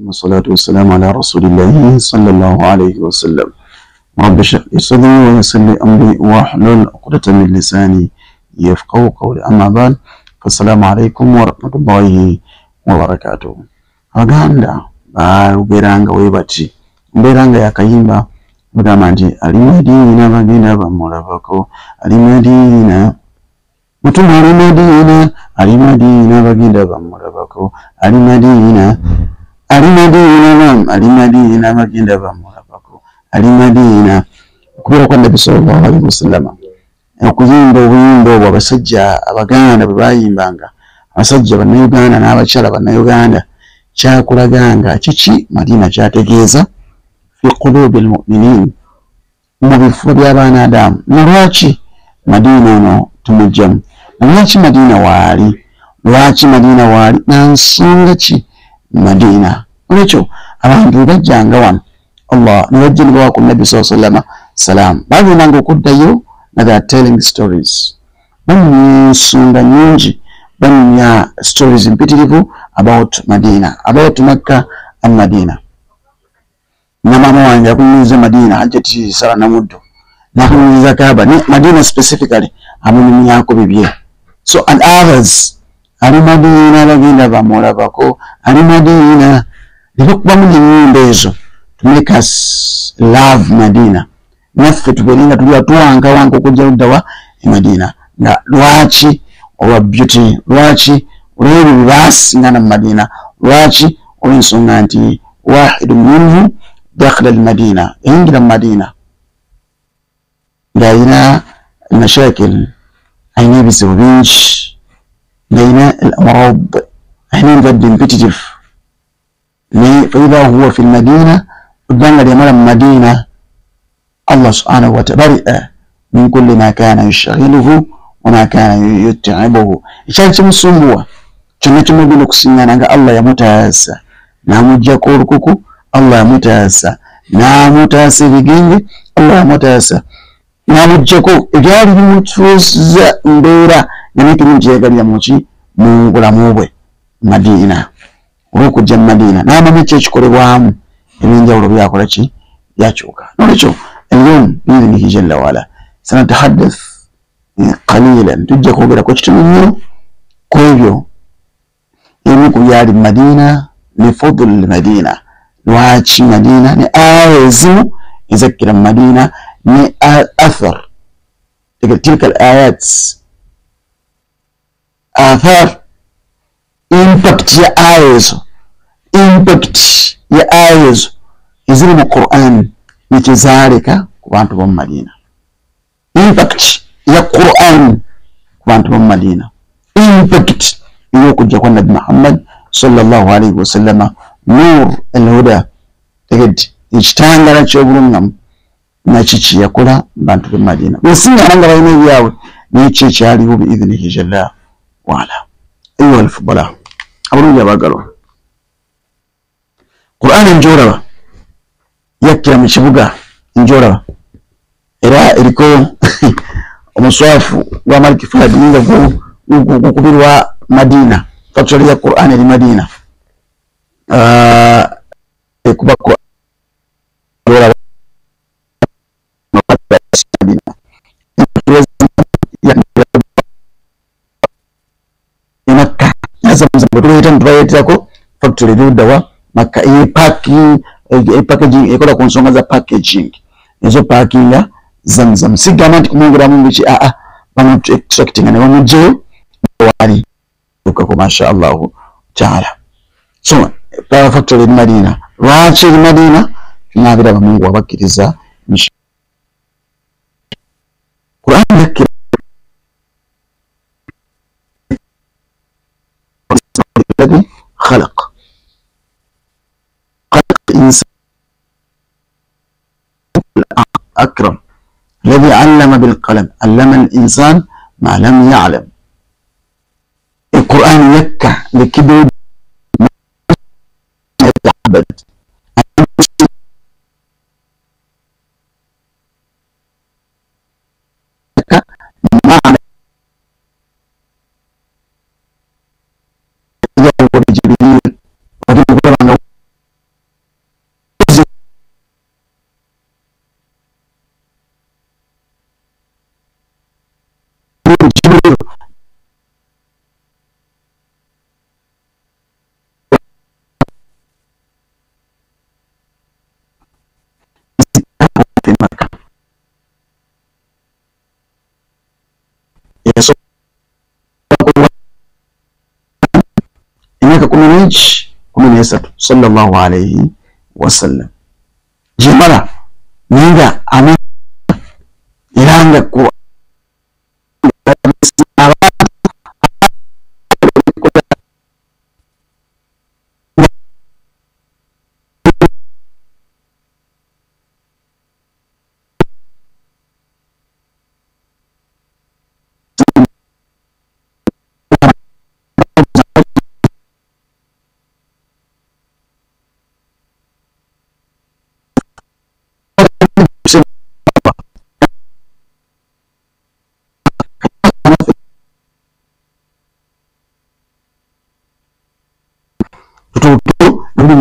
والصلاة والسلام على رسول الله صلى الله عليه وسلم. رب اشرح لي صدري ويسر لي أمري واحلل عقدة من لساني يفقهوا قولي. أما بعد، فالسلام عليكم ورحمة الله وبركاته. Aganda uberanga webati uberanga yakayimba mugamba nti ali Madina bagenda bamulabako, ali Madina mutume, ali Madina, ali Madina bagenda bamulabako, ali Madina, ali Madina, ali Madina bagenda bamulabako, ali Madina. Kubera kwa Nabi sallallahu alaihi wasallam okuyimba obuyimba obwo abasajja Abaganda bwe bayimbanga, abasajja Bannayuganda n'abakyala Bannayuganda, kyakulaganga kiki Madina kyategeeza fi qulubi almu'minin, mu bifuba by'abaana Adamu. Lwaki Madina ono tumujjamu? Lwaki Madina waali? Lwaki Madina waali? Nansonga ki Madina? Olwekyo abantu bajjanga wano Allah ne bajjiribwa ku Nabi sallallahu alaihi wasallam salam, bagendanga okuddayo na they are telling stories. Banyumya ensonga nyingi, banyumya stories mpitirivu about Madina, about Makkah and Madina. Na mama wange akunyumiza Madina Hajjati Sara Namuddo, nakunyumiza Kaaba, Madina specifically amunyumyako bibye. So and others, ali Madina bagenda bamulabako, ali Madina. Likuba mu nyimbo ezo to make us love Madina. Naffe tubelinga tuli atuwanga wangu kujja uddawa Madina. Nga lwaki olwa beauty, lwaki olw'ebyo bibaasinga na Madina, lwaki olw'ensonga nti wahidu minhu dakhala al-Madina, yingira Madina ng'ayina mashakil, ayina ebizibu bingi, ng'ayina al-amrad, ayina endwadde mpitirivu. فإذا هو في المدينة قدام اليمال المدينة الله سبحانه وتعالى من كل ما كان يشغله وما كان يتعبه. إشان تمسوه كنتم بلوك سنانا الله يمتاسا نامجا كوركوكو الله يمتاسا نامتاسا بجيني الله يمتاسا نامجا كو إجاري متوزا مبيرا نميكي نجيغا يموشي مونغولا موبي مدينة olw'okujja Madina n'amanyi ki ekikolebwamu ebyenjawulo byakola ki byakyuka. Nolwekyo اليوم بإذن الله جل وعلا سنتحدث قليلا, tujja kwogerako kitono nnyo ku ebyo ebimu ku byali Madina ne fadl Madina, lwaki Madina, ne aya ezimu ezakkira mu Madina ne athar tilka al-ayat, athar impact ya aya ezo, impact ya aya ezo eziri mu Quran nekizaaleka ku bantu b'omu Madina, impact ya Quran ku bantu b'omu Madina, impact ey'okujja kwa Nabi Muhammad sallallahu alaihi wasallama, nur al-huda, tegedde ekitangala ky'obulungamu nakyo kye yakola bantu b'omu Madina. Bwesinga nga balina ebyabwe n'ekyo ekyaliwo biidhnihi jalla waala. أيها الفضلاء أبرون يا باقروا قرآن انجورا يكي من شبقا انجورا إلا إليكو ومصواف ومالك فهد وكبيروا مدينة فاكشوريا قرآن لمدينة يكبقوا factory dudawa maka packing packaging ekola ku nsonga za packaging ezo packinga Zamzam sigama nti kumwongera mu biki bano extracting ne bamujjeyo wali ukako masha Allah taala. So power factory in Madina, lwaki Madina tunabira bamungu abakkiriza Quran yakira الذي خلق الإنسان الأكرم الذي علم بالقلم علم الإنسان ما لم يعلم. القرآن يكع لكبير ما يتعبد معنى imeka 13 sallallahu alayhi wasallam jimara ninga ama iranga ku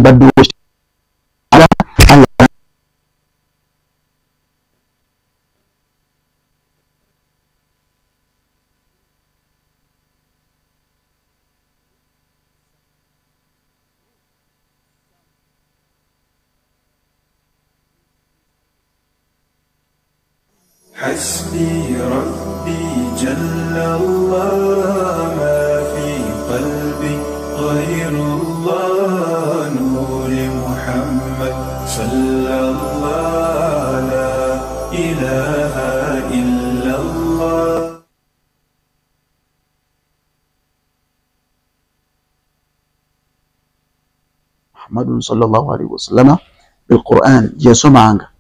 badu ala Allah حسبي ربي جل الله ما في قلبي غير الله نور محمد صلى الله لا إله إلا الله. محمد صلى الله عليه وسلم بالقرآن يسمعنا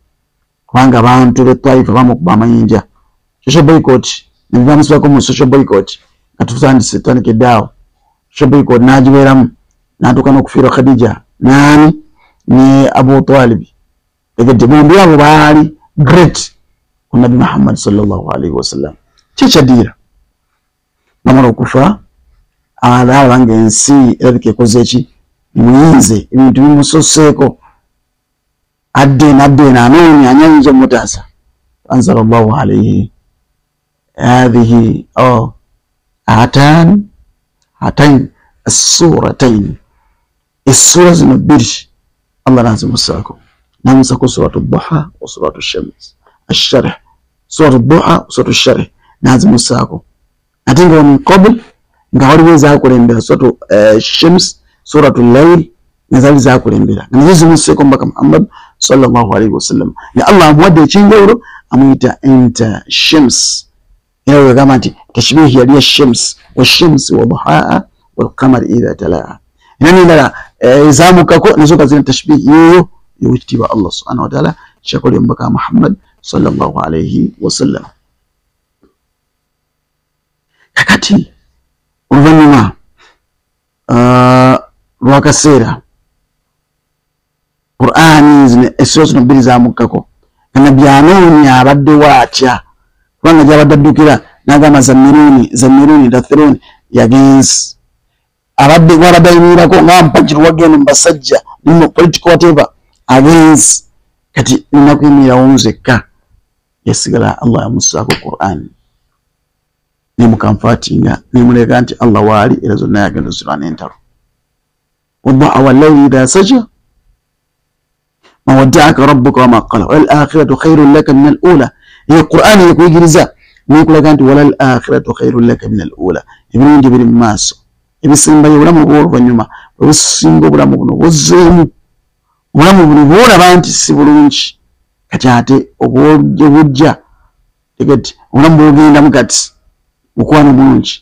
kubanga abantu betwaifa bamukuba amayinja social boycott nibamusako mu social boycott katutandise tandike dawo social boycott najiweramu natuka n'okufiira Khadija nani ni Abu Talib egede bombi abo baali great ku Nabi Muhammad sallallahu alaihi wasallam kichadira namara okufa ala bange ensi erike kozechi muyinze ibintu bimusoseko adena anoni anyanzo mutasa anzala Allah alayhi هذه هاتين السورتين السورة زنبرش الله لازم مساكم نمسكوا سورة الضحى وسورة الشمس الشرح سورة الضحى وسورة الشرح لازم مساكم أتنقوا من قبل نقول زاكو لنبرا سورة الشمس سورة الليل نزال زاكو لنبرا نزال مساكم بك محمد صلى الله عليه وسلم يا الله مودي تشينجورو أميتا أنت الشمس يا جماعتي تشبيه يا الشمس والشمس وضحاها والقمر إذا تلاها يعني لا زامك كو نزوك زين تشبيه يوجتي الله سبحانه وتعالى شكر يومك محمد صلى الله عليه وسلم kakati oluvannyuma lwakaseera Qur'ani zine essozi no bbiri zamukkako kana byanoonya abaddewo atya kubanga gyabadde addukira n'agamba zamiruni dathiruni yagenzi abadde gwabadde nga mpajiri wagenda mbasajja nino political whatever agenzi kati nina kuyimirirawo nzekka yasigala Allah yamussaako Qur'ani nemukamfatinga nemuleka nti Allah waali era zonna yagenda zirwana entalo wadduha wallayli idha saja ما ودعك ربك وما قال والآخرة خير لك من الأولى هي القرآن يقول جرزا ويقول لك أنت ولا الآخرة خير لك من الأولى ابن جبر الماس ابن بي ولا مغور فنيما وسينغو ولا مغنو وزيمو ولا مغنو ولا بانتي سيبولونش كتاتي وجه تكت ولا مغنو مكات ukwana bulungi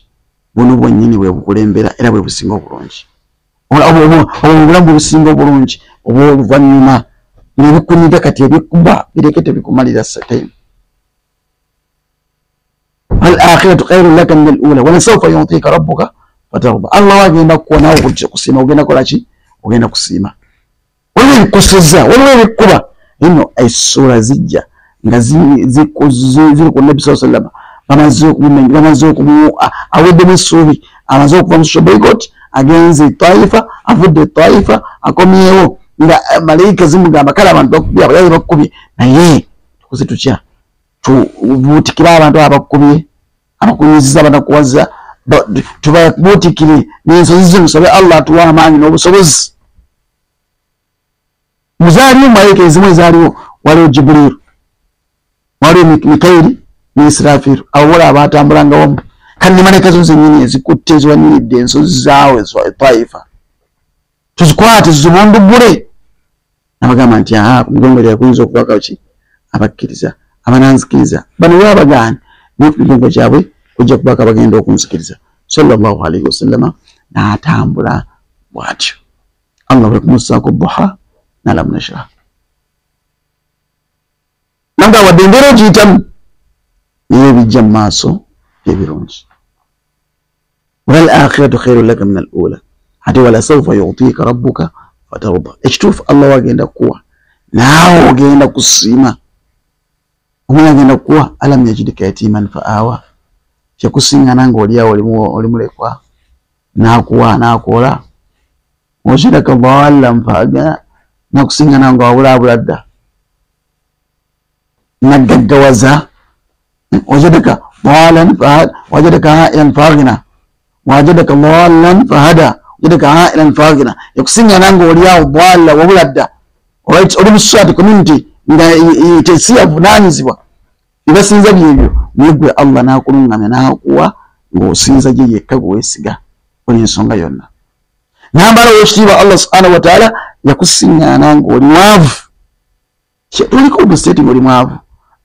bono bwanyini bwe bukulembera era bwe businga obulungi obulamu businga obulungi obuvanyuma nebikuniga kati ebikuba birekete bikumalira satayini al-akhiratu khairun laka min al-ula wa sawfa yu'tika rabbuka fatarda Allah agenda kuona okujja kusima ogenda kolaki ogenda kusima wale kuseza wale bikuba ino esura zijja nga ziri ku Nabi sallallahu bamaze okumu awedde musubi amaze okuva mu boycott agenze Taifa avudde Taifa akomyewo nga malaika zimugamba kala abantu bakubye abayazi bakubye naye tukuze tutya tubutikira abantu abakubye abakunyiziza banakuwaza tubabuutikire n'ensozi ze musabe Allah atuwa amaanyi n'obusobozi. Muzaaliwo malayika ezimu ezaaliwo, waliwo Jibril, waliwo Mikaili ne Israfil, abo bola abatambulanga wamu. Kati ne malayika zo zennyini ezikutte eziwanyiridde ensozi zaawe za Taifa, tuzikwate tuzibundugule. Nabagamba nti kumugongole yakuyinza okubaka ki abakkiriza abananzikiriza bano babagaana n'okumigongo kyabwe kujja kubaka bagenda okunzikiriza. Sallallahu alaihi wasallam n'atambula bw'atyo. Allah bwe kumusaako duha n'alam nashrah. Nanga wadde embeera ogiyitamu naye ebijja mu maaso ebirungi. Wal akhiratu khairun laka min al-ula. Ate wala sawfa yu'tika rabbuka fatarda. Ekituufu Allah wagenda kuwa naawe ogenda kusiima. Omwana agenda kuwa alam yajidika yatiman fa'awa. Kyakusiŋŋana ng'oliawo oli mulekwa n'akuwa n'akola. Wajadaka dhallan fahada, nakusiŋŋana nga wabulaabula dda naggaggawaza. Wajadaka dhallan fahada, wajadaka ha'ilan faghina, wajadaka dhallan fahada, wajadaka ha'ilan faghina. Yakusiŋŋana ng'oliawo dhalla wabula dda. Alright, oli mu society community nga tesi avunaanyizibwa ebasinza byebyo, naye gwe Allah n'akulungamya n'akuwa ng'osinza gye yekka gwe weesiga oli ensonga yonna. N'ambala w'ekitiibwa Allah subhanahu wa ta'ala yakusiŋŋaana ng'oli mwavu. Toliko obusiteeti ng'oli mwavu,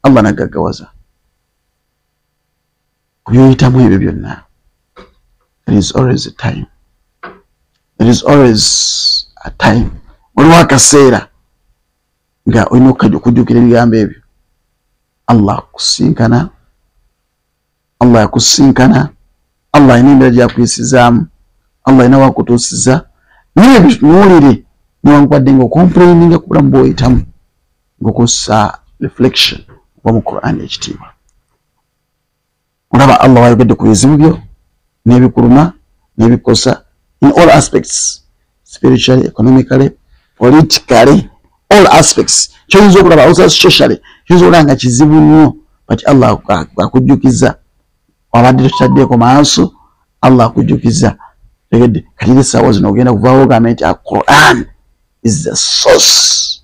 Allah n'aggaggawaza ku byoyitamu ebyo byonna. There is always a time. There is always a time. Waliwo akaseera nga olina okujjukira ebigambo ebyo. Allah akusinkana, Allah yakusinkana, Allah alina embeera gy'akuyisizaamu, Allah alina wakutuusiza. Naye bitunuulire newankubadde ng'okomplaininga ku bulamu bw'oyitamu ng'okozesa reflection oba mu Qur'an ekitiibwa. Olaba Allah wayogedde ku bizibu byo n'ebikuluma n'ebikosa in all aspects, spiritually, economically, politically, all aspects. Kyoyinza okulaba also socially, kyoyinza okulaba nga kizibu nnyo, but Allah akujjukiza. Wabadde totaddeeko maaso, Allah akujjukiza. Tegedde kati essaawa zino ogenda kuvaawo ogamba nti Quran is the source.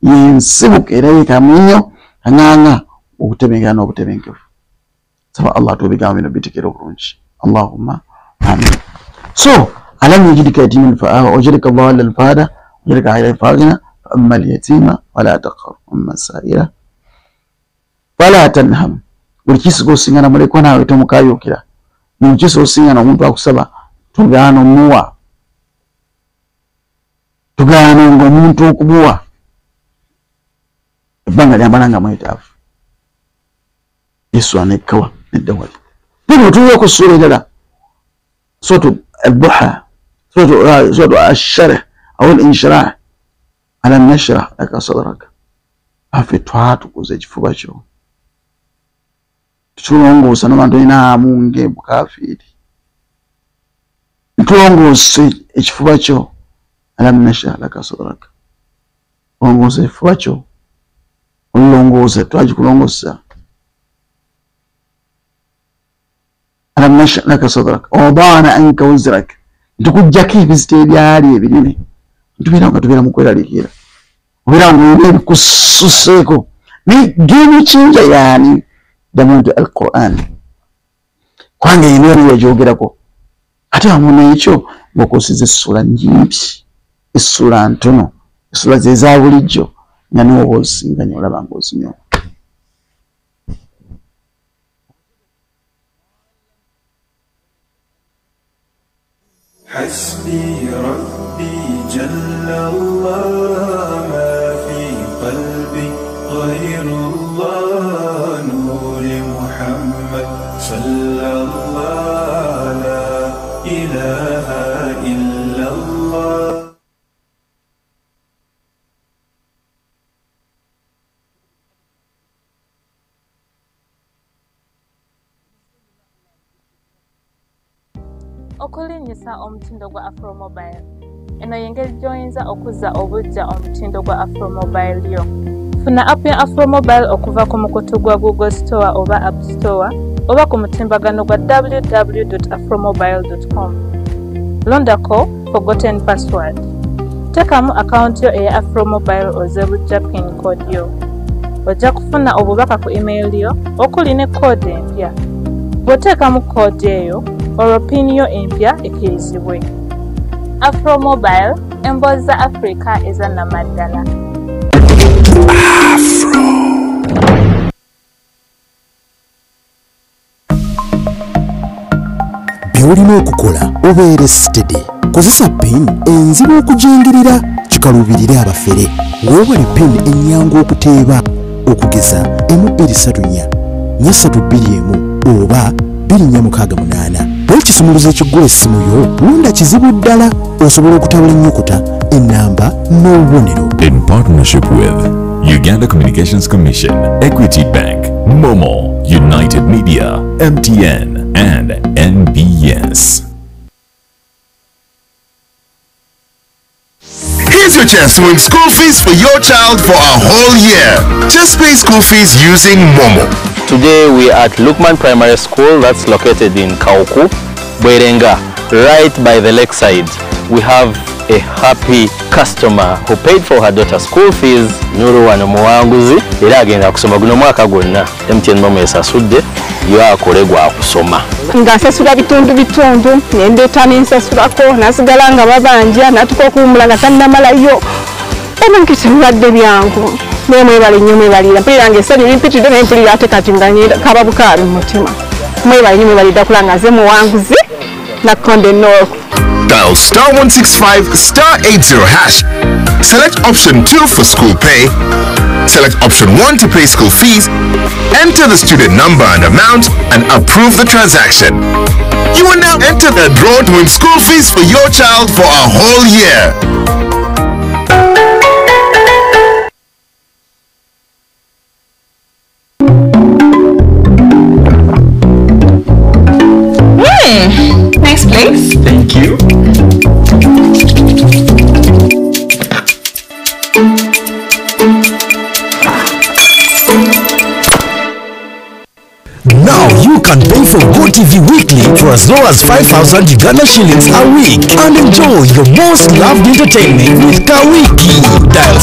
Yensibuka era yekamunyo kaŋŋaŋŋa okutebenkera n'obutebenkevu. Saba Allah tubigambo bino bitekera obulungi. Allahumma amin. So alam yajidika yatiman fa'awa, wajadaka dhallan fahada, wajadaka ha'ilan faghina, فأما اليتيم ولا تقهر أما السائل فلا تنهم. Buli kisigo osingana mulekwa naawe tomukayuukira. Mu kisa osingana omuntu akusaba tugaana omuwa, tugaana ng'omuntu okumuwa ebbanga lyambala nga mwetaafu. Yesu anekkawa nedda wali. Bino otuuye ku ssuula endala, suratu ad-duha, suratu ash-sharh aw al-inshirah. Alam nashrah laka sadraka. Afe twatukuza ekifuba kyo, tulongoosa n'abantu olina amunge bukafiiri, tulongoose ekifuba kyo. Alam nashrah laka sadraka, olongoosa ekifuba kyo, olongoosa twakikulongoosa. Alam nashrah laka sadraka wada'na anka wizrak, tukujjako ebizita ebyali ebinene. Tubeera nga tubeera mu kweraliikira, obeera nga ebikususeeko game changer yaani damuntu al-Quran. Kubanga yino yali yagyogerako, ate wamu n'ekyo ng'okosiza essula nnyimpi, essula ntono, essula ze za bulijjo nga niwoba osinganya olaba ng'ozinyooma. حسبي ربي جل الله ما في قلبي غير الله نور محمد صلى الله لا إله إلا الله. Okulinnyisa omutindo gwa Afro Mobile. Eno y'engeri gy'oyinza okuzza obuggya omutindo gwa Afro Mobile yo. Funa app ya Afro Mobile okuva ku mukutu gwa Google Store oba App Store oba ku mutimbagano gwa www.afromobile.com. Londako forgotten password. Tekamu akaunti yo eya Afromobile ozebujja pin code yo. Ojja kufuna obubaka ku email yo okuli ne code empya. Bw'oteekamu code eyo olwo pin yo empya ekkirizibwe. Afromobile, emboozi za Africa ezannamaddala. By'olina okukola obeere steady. Kozesa pin enzibu okujingirira kikalubirire abafere. Weewale pin ennyangu okuteeba okugeza 1234 421 oba 2468. Bw'ekisumuluzo ekiggula essimu yo lunda kizibu ddala osobola okutabula ennyukuta ennamba n'obubonero. In partnership with Uganda Communications Commission, Equity Bank, Momo, United Media, MTN, and NBS. Here's your chance to win school fees for your child for a whole year. Just pay school fees using Momo. Today we are at Lukman Primary School that's located in Kauku, Bwerenga, right by the lakeside. We have a happy customer who paid for her daughter's school fees. Nuru wano muwanguzi era agenda kusoma guno mwaka gwonna. MTN Momo esasudde yo akolegwa akusoma. Nga nsasula bitundu nendeeta nensasulako nasigala nga babanja natuka okuwumula nga tannamalayo ebintu tebibadde byangu naye mwebale nnyo mwebalira mpulira nga essanyu limpitidde naye mpulira ate kati nga kaba bukaali mu mutima mwebale nnyo mwebalidda kula nga nze muwanguzi nakkonde North. Dial *165 *80 hash. Select option 2 for school pay. Select option 1 to pay school fees. Enter the student number and amount and approve the transaction. You will now enter the draw to win school fees for your child for a whole year. Next please. Thank you. Now you can pay for GoTV weekly for as low as 5,000 Uganda shillings a week and enjoy your most loved entertainment with Kawiki. Dial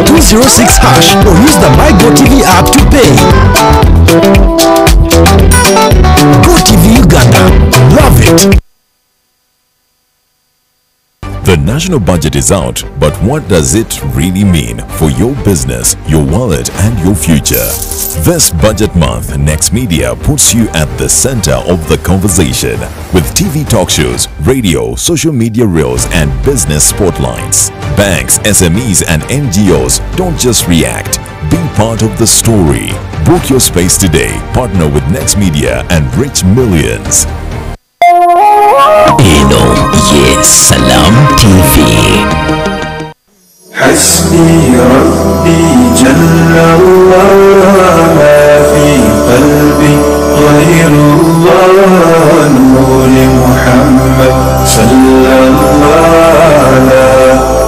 *206 hash or use the My GoTV app to pay. GoTV Uganda. Love it. The national budget is out, but what does it really mean for your business, your wallet, and your future? This budget month, Next Media puts you at the center of the conversation with TV talk shows, radio, social media reels, and business spotlights. Banks, SMEs, and NGOs don't just react. Be part of the story. Book your space today. Partner with Next Media and reach millions. Eno ye Salam TV. حسبي ربي جل الله ما في قلبي غير الله نور محمد صلى الله لا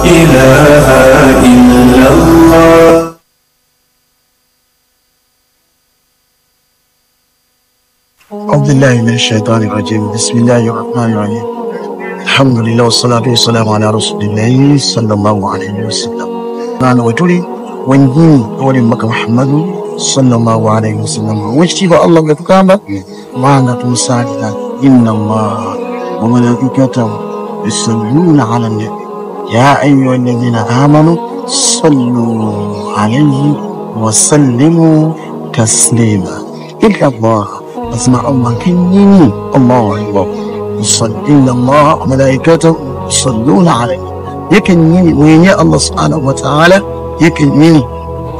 إله إلا الله. أعوذ بالله من الشيطان الرجيم. بسم الله الرحمن الرحيم. الحمد لله والصلاة والسلام على رسول الله صلى الله عليه وسلم. أنا وتولي ونجيني أولي مكة محمد صلى الله عليه وسلم. واجتبى الله بكامة معنا تمساعدنا. إن الله وملائكته يصلون على النبي يا أيها الذين آمنوا صلوا عليه وسلموا تسليما. إلا الله أسمع الله كنيني الله أكبر. إن الله وملائكته يصلون عليه يكنيني وين يا الله سبحانه وتعالى يكنيني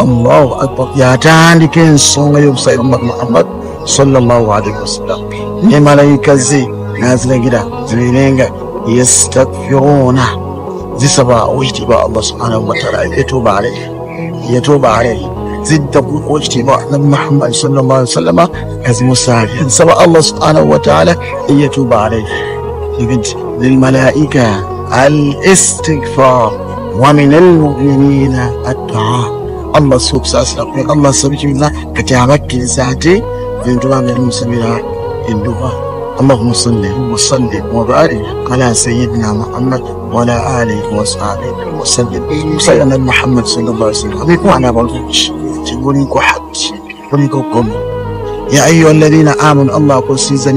الله أكبر يا تاني كن صلى يوم سيد محمد صلى الله عليه وسلم. الملائكة زي نازلة كده زينينغا يستغفرون زي سبا واجتباء الله سبحانه وتعالى يتوب عليه زد واجتباء نبي محمد صلى الله عليه وسلم از مساعد سبا الله سبحانه وتعالى يتوب عليه. للملائكة الاستغفار ومن المؤمنين الدعاء. الله سبحانه وتعالى الله سبحانه وتعالى كتابك ذاتي Ventubanga musabira edduwa. اللهم صل وسلم وبارك على سيدنا محمد وعلى آله وصحبه وسلم. سيدنا محمد صلى الله عليه وسلم بيكون أنا بقولش تقولين كحد تقولين كم. يا أيها الذين آمنوا الله قصيزا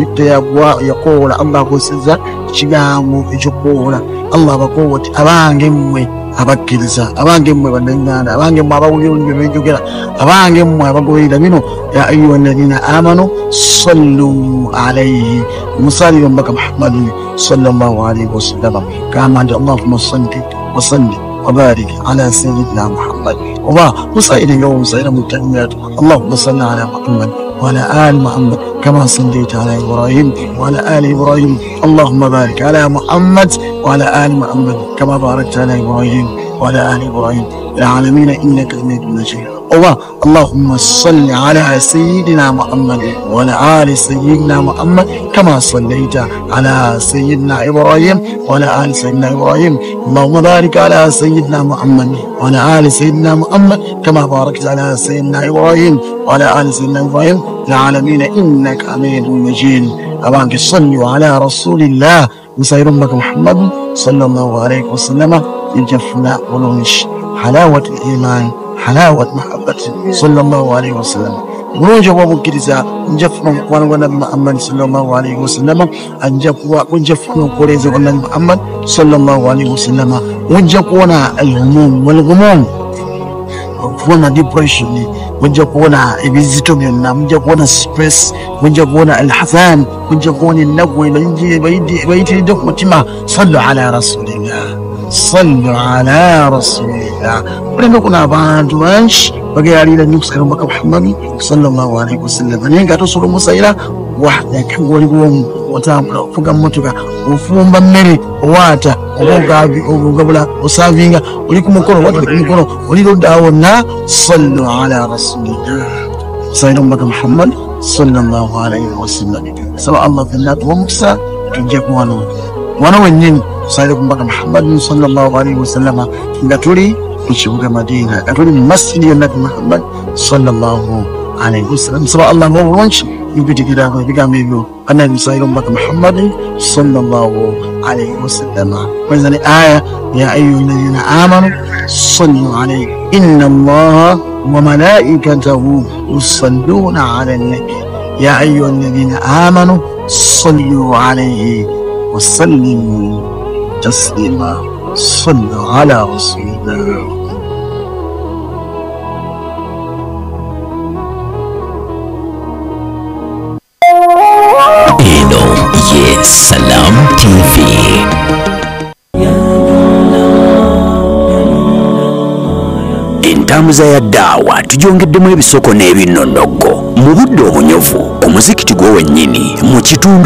يقول الله قصيزا شجعوا يقول الله بقوة أبانجمي abakiriza abangemwe banengana abangemwe abawulira bibijukira abangemwe abagwira bino ya ayyuha alladhina amanu sallu alayhi musalli mbaka Muhammad sallallahu alayhi wasallam kama anda Allahumma salli wa sallim wa barik ala sayyidina Muhammad wa musaidin yawm sayra mutamiyat Allahumma salli ala Muhammad وعلى آل محمد كما صليت على إبراهيم وعلى آل إبراهيم اللهم بارك على محمد وعلى آل محمد كما باركت على إبراهيم وعلى آل إبراهيم العالمين إنك حميد مجيد. اللهم صل على سيدنا محمد وعلى آل سيدنا محمد كما صليت على سيدنا إبراهيم وعلى آل سيدنا إبراهيم اللهم بارك على سيدنا محمد وعلى آل سيدنا محمد كما باركت على سيدنا إبراهيم وعلى آل سيدنا إبراهيم العالمين إنك حميد مجيد. أبانك صلوا على رسول الله وسير أمك محمد صلى الله عليه وسلم يجفنا ونونش حلاوة الإيمان حلاوة محبة صلى الله عليه وسلم. ونوجه ومكرزا نجفنا ونبي محمد صلى الله عليه وسلم ونجفنا ونقرز ونبي محمد صلى الله عليه وسلم ونجفنا الهموم والغموم kuona depression, kuja kuona vizito na kuja kuona stress, kuja kuona alhazan, kuja kuona nagwe na nje baiti ndio mutima. Sallu ala rasulillah, sallu ala rasulillah. Kuna abantu benshi bagayarira nyuskara mbaka Muhammad sallallahu alaihi wasallam nenga tosoro musaira wahda kangoli gwo watambula kuga motoka ufumba mmere wata obugabi obugabula osavinga uli kumukono watu kumukono uli dawona. Sallu ala rasulillah sayyidina Muhammad sallallahu alaihi wasallam. Sawa Allah fillah wa muksa tujakwano wana wenyewe sayyidina Muhammad sallallahu alaihi wasallam ngatuli kuchibuga Madina ngatuli masjidi ya Nabii Muhammad sallallahu alaihi wasallam. Sawa Allah wa wanchi yubitikira kwa bigambo hivyo anabi sayyidina Muhammad sallallahu alaihi wasallam. Kwanza ni aya ya ayyuhalladhina amanu sallu alayhi inna Allaha wa malaikatahu yusalluna ala nabi ya ayyuhalladhina amanu sallu alayhi wa sallimu taslima. Sallu ala rasulillah. Salam TV. Entambuza ya daawa tugyongeddemu ebisoko n'ebinnonogo mu budde obunyovu omuzikiti gwo wennyini mu kitundu